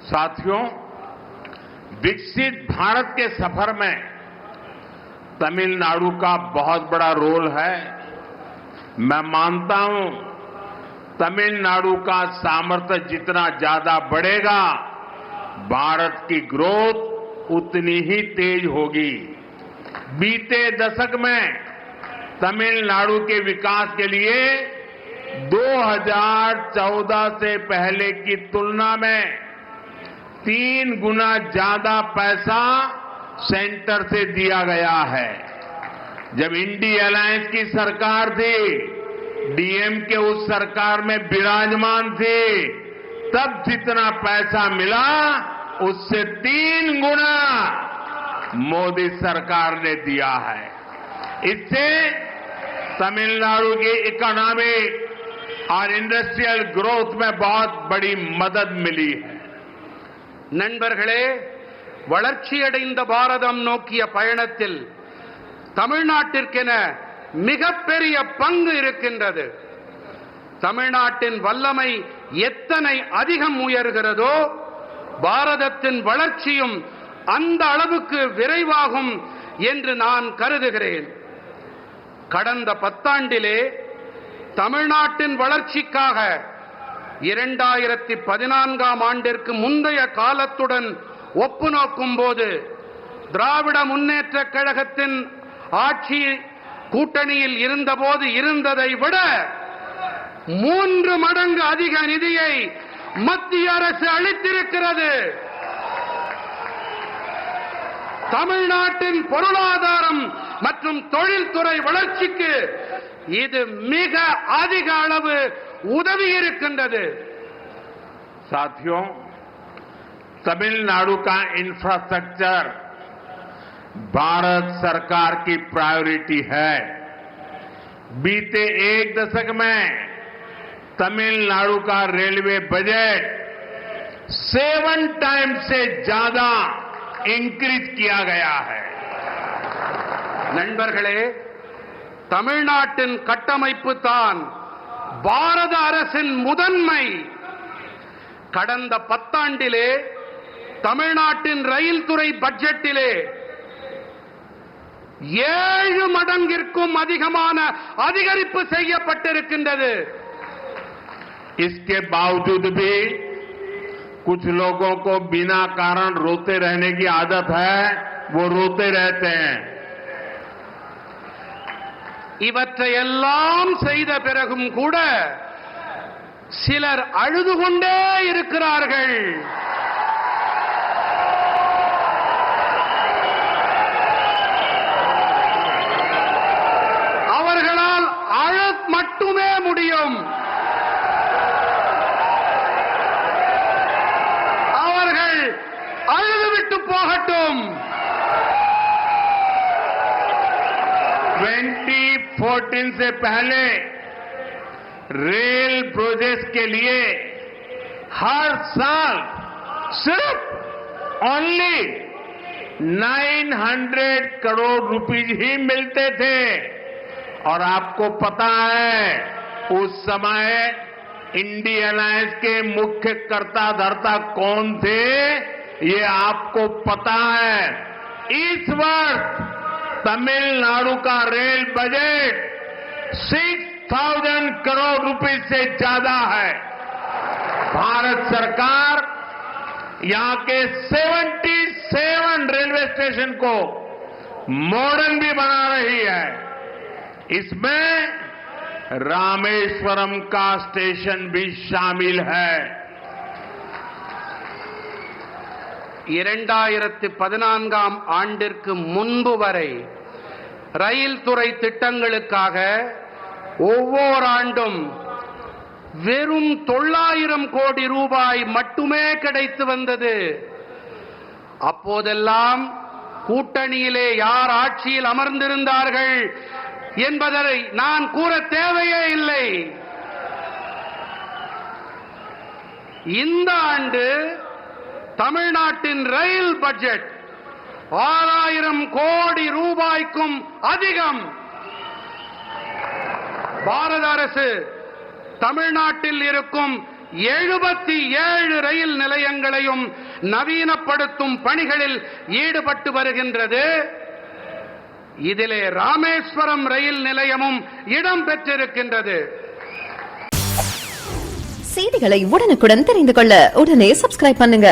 साथियों, विकसित भारत के सफर में तमिलनाडु का बहुत बड़ा रोल है। मैं मानता हूं, तमिलनाडु का सामर्थ्य जितना ज्यादा बढ़ेगा, भारत की ग्रोथ उतनी ही तेज होगी। बीते दशक में तमिलनाडु के विकास के लिए 2014 से पहले की तुलना में 3 गुना ज्यादा पैसा सेंटर से दिया गया है। जब इंडी अलायंस की सरकार थी, डीएमके उस सरकार में विराजमान थी, तब जितना पैसा मिला उससे 3 गुना मोदी सरकार ने दिया है। इससे तमिलनाडु की इकोनॉमिक और इंडस्ट्रियल ग्रोथ में बहुत बड़ी मदद मिली है। நண்பர்களே, வளர்ச்சியடைந்த பாரதம் நோக்கிய பயணத்தில் தமிழ்நாட்டிற்கென மிகப்பெரிய பங்கு இருக்கின்றது. தமிழ்நாட்டின் வல்லமை எத்தனை அதிகம் உயர்கிறதோ, பாரதத்தின் வளர்ச்சியும் அந்த அளவுக்கு விரைவாகும் என்று நான் கருதுகிறேன். கடந்த 10 ஆண்டிலே தமிழ்நாட்டின் வளர்ச்சிக்காக 2014ஆம் ஆண்டிற்கு முந்தைய காலத்துடன் ஒப்பு நோக்கும்போது திராவிட முன்னேற்றக் கழகத்தின் ஆட்சி கூட்டணியில் இருந்தபோது இருந்ததை விட 3 மடங்கு அதிக நிதியை மத்திய அரசு அளித்திருக்கிறது. தமிழ்நாட்டின் பொருளாதாரம் மற்றும் தொழில்துறை வளர்ச்சிக்கு இது மிக அதிக அளவு உதவி இருக்கின்றது. साथियों, तमिलनाडु का इंफ्रास्ट्रक्चर भारत सरकार की प्रायोरिटी है। बीते 1 दशक में तमिलनाडु का रेलवे बजट 7 टाइम्स से ज्यादा इंक्रीज किया गया है। நண்பர்களே, தமிழ்நாட்டின் கட்டமைப்பு தான் பாரத அரசின் முதன்மை. கடந்த 10 ஆண்டிலே தமிழ்நாட்டின் ரயில் துறை பட்ஜெட்டிலே 7 மடங்கிற்கும் அதிகமான அதிகரிப்பு செய்யப்பட்டிருக்கின்றது. इसके बावजूद भी कुछ लोगों को बिना कारण रोते रहने की आदत है, वो रोते रहते हैं। இவற்றையெல்லாம் செய்த பிறகும் கூட சிலர் அழுது கொண்டே இருக்கிறார்கள். அவர்களால் அழ மட்டுமே முடியும். அவர்கள் அழுதுவிட்டு போகட்டும். 2014 से पहले रेल प्रोजेक्ट के लिए हर साल सिर्फ ओनली 900 करोड़ रुपीज ही मिलते थे। और आपको पता है, उस समय इंडी अलायंस के मुख्य कर्ता धर्ता कौन थे, ये आपको पता है। इस वर्ष तमिलनाडु का रेल बजट 6,000 करोड़ रुपए से ज्यादा है। भारत सरकार यहां के 77 रेलवे स्टेशन को मॉडर्न भी बना रही है। इसमें रामेश्वरम का स्टेशन भी शामिल है। 2014ஆம் ஆண்டிற்கு முன்பு வரை ரயில் துறை திட்டங்களுக்காக ஒவ்வொரு ஆண்டும் வெறும் 900 கோடி ரூபாய் மட்டுமே கிடைத்து வந்தது. அப்போதெல்லாம் கூட்டணியிலே யார் ஆட்சியில் அமர்ந்திருந்தார்கள் என்பதை நான் கூற தேவையே இல்லை. இந்த ஆண்டு தமிழ்நாட்டின் ரயில் பட்ஜெட் 6000 கோடி ரூபாய்க்கும் அதிகம். பாரத அரசு தமிழ்நாட்டில் இருக்கும் 77 ரயில் நிலையங்களையும் நவீனப்படுத்தும் பணிகளில் ஈடுபட்டு வருகின்றது. இதிலே ராமேஸ்வரம் ரயில் நிலையமும் இடம் பெற்றிருக்கின்றது. செய்திகளை உடனுக்குடன் தெரிந்து கொள்ள உடனே சப்ஸ்கிரைப் பண்ணுங்க.